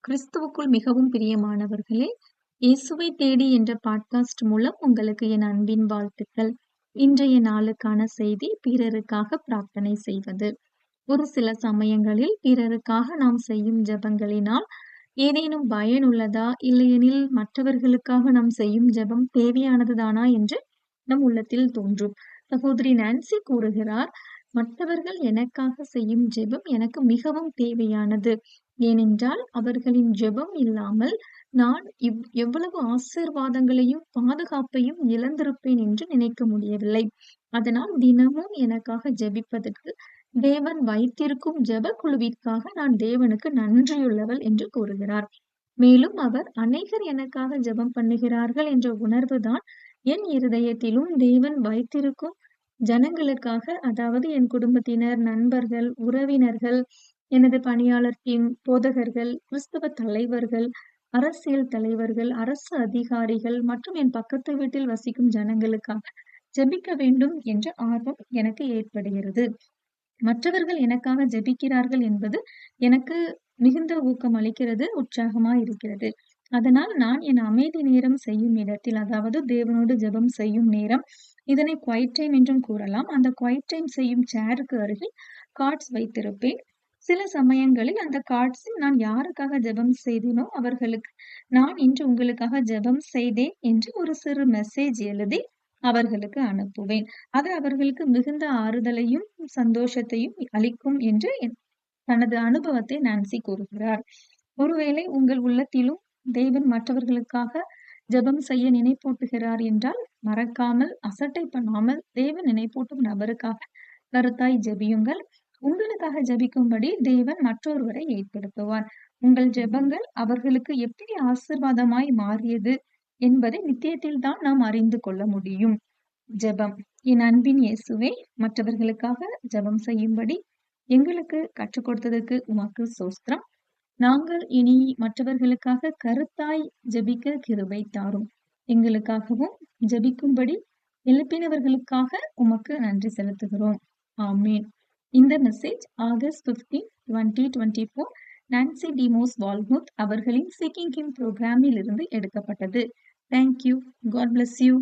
கிறிஸ்துவுக்குள் மிகவும் பிரியமானவர்களே, இயேசுவை தேடி என்ற பாட்காஸ்ட் மூலம் உங்களுக்கு என் அன்பின் வாழ்த்துக்கள். இன்றைய நாளுக்கான செய்தி பிறருக்காக பிரார்த்தனை செய்வது. ஒரு சில சமயங்களில் பிறருக்காக நாம் செய்யும் ஜெபங்களினால் ஏதேனும் பயனுள்ளதா, இல்லையெனில் மற்றவர்களுக்காக நாம் செய்யும் ஜெபம் தேவையானதுதானா என்று நம் உள்ளத்தில் தோன்றும். சகோதரி நான்சி கூறுகிறார், மற்றவர்கள் எனக்காக செய்யும் ஜெபம் எனக்கு மிகவும் தேவையானது. ஏனென்றால் அவர்களின் ஜெபம் இல்லாமல் நான் எவ்வளவு ஆசீர்வாதங்களையும் பாதுகாப்பையும் இழந்திருப்பேன் என்று நினைக்க முடியவில்லை. அதனால் தினமும் எனக்காக ஜெபிப்பதற்கு தேவன் வைத்திருக்கும் ஜெப குழுவிற்காக நான் தேவனுக்கு நன்றியுள்ளவள் என்று கூறுகிறார். மேலும் அவர் அநேகர் எனக்காக ஜெபம் பண்ணுகிறார்கள் என்ற உணர்வுதான் என் இருதயத்திலும் தேவன் வைத்திருக்கும் ஜனங்களுக்காக, அதாவது என் குடும்பத்தினர், நண்பர்கள், உறவினர்கள், எனது பணியாளர் டீம், போதகர்கள், கிறிஸ்தவ தலைவர்கள், அரசியல் தலைவர்கள், அரசு அதிகாரிகள் மற்றும் என் பக்கத்து வீட்டில் வசிக்கும் ஜனங்களுக்காக ஜெபிக்க வேண்டும் என்ற ஆர்வம் எனக்கு ஏற்படுகிறது. மற்றவர்கள் எனக்காக ஜெபிக்கிறார்கள் என்பது எனக்கு மிகுந்த ஊக்கம் அளிக்கிறது, உற்சாகமா இருக்கிறது. அதனால் நான் என் அமைதி நேரம் செய்யும் இடத்தில், அதாவது தேவனோடு ஜெபம் செய்யும் நேரம், இதனை குவைட் டைம் என்றும் கூறலாம். அந்த குவைட் டைம் செய்யும் சேருக்கு அருகில் கார்ட்ஸ் வைத்திருப்பேன். சில சமயங்களில் அந்த கார்ட்ஸில் நான் யாருக்காக ஜெபம் செய்தேனோ அவர்களுக்கு நான் இன்று உங்களுக்காக ஜெபம் செய்தேன் என்று ஒரு சிறு மெசேஜ் எழுதி அவர்களுக்கு அனுப்புவேன். அது அவர்களுக்கு மிகுந்த ஆறுதலையும் சந்தோஷத்தையும் அளிக்கும் என்று தனது அனுபவத்தை நான்சி கூறுகிறார். ஒருவேளை உங்கள் உள்ளத்திலும் தேவன் மற்றவர்களுக்காக ஜெபம் செய்ய நினைப்பூட்டுகிறார் என்றால் மறக்காமல், அசட்டை பண்ணாமல் தேவன் நினைப்பூட்டும் நபருக்காக கருத்தாய் ஜெபியுங்கள். உங்களுக்காக ஜெபிக்கும்படி தேவன் மற்றொருவரை ஏற்படுத்துவார். உங்கள் ஜெபங்கள் அவர்களுக்கு எப்படி ஆசீர்வாதமாய் மாறியது என்பதை நித்தியத்தில் தான் நாம் அறிந்து கொள்ள முடியும். ஜெபம். என் அன்பின் இயேசுவே, மற்றவர்களுக்காக ஜெபம் செய்யும்படி எங்களுக்கு கற்றுக் கொடுத்ததற்கு உமக்கு ஸ்தோத்திரம். நாங்கள் இனி மற்றவர்களுக்காக கருத்தாய் ஜெபிக்க கிருபை தாரும். எங்களுக்காகவும் ஜெபிக்கும்படி எழுப்பினவர்களுக்காக உமக்கு நன்றி செலுத்துகிறோம். ஆமேன். இந்த message August 15, 2024 Nancy DeMoss Wolgemuth அவர்களின் சீக்கிங் ஹிம் புரோகிராமில் இருந்து எடுக்கப்பட்டது. தேங்க்யூ. God bless you.